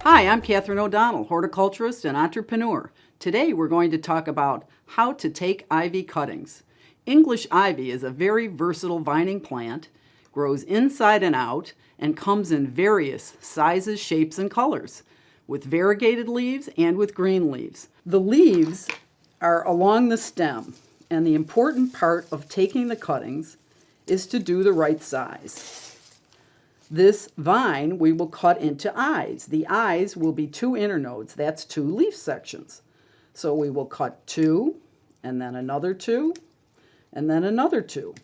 Hi, I'm Catherine O'Donnell, horticulturist and entrepreneur. Today we're going to talk about how to take ivy cuttings. English ivy is a very versatile vining plant, grows inside and out, and comes in various sizes, shapes, and colors, with variegated leaves and with green leaves. The leaves are along the stem, and the important part of taking the cuttings is to do the right size. This vine we will cut into eyes. The eyes will be 2 internodes. That's 2 leaf sections. So we will cut 2, and then another 2, and then another 2.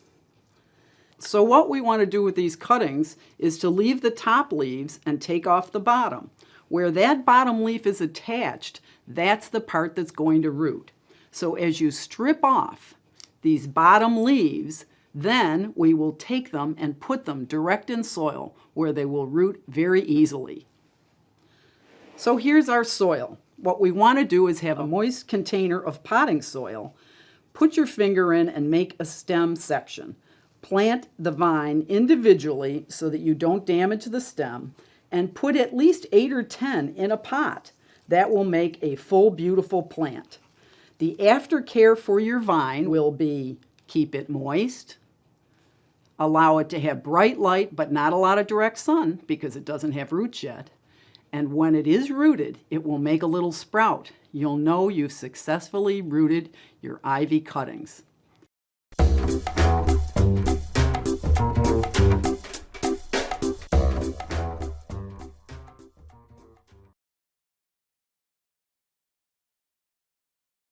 So what we want to do with these cuttings is to leave the top leaves and take off the bottom. Where that bottom leaf is attached, that's the part that's going to root. So as you strip off these bottom leaves, then we will take them and put them direct in soil where they will root very easily. So here's our soil. What we want to do is have a moist container of potting soil. Put your finger in and make a stem section. Plant the vine individually so that you don't damage the stem, and put at least 8 or 10 in a pot. That will make a full, beautiful plant. The aftercare for your vine will be keep it moist, allow it to have bright light but not a lot of direct sun because it doesn't have roots yet. And when it is rooted, it will make a little sprout. You'll know you've successfully rooted your ivy cuttings.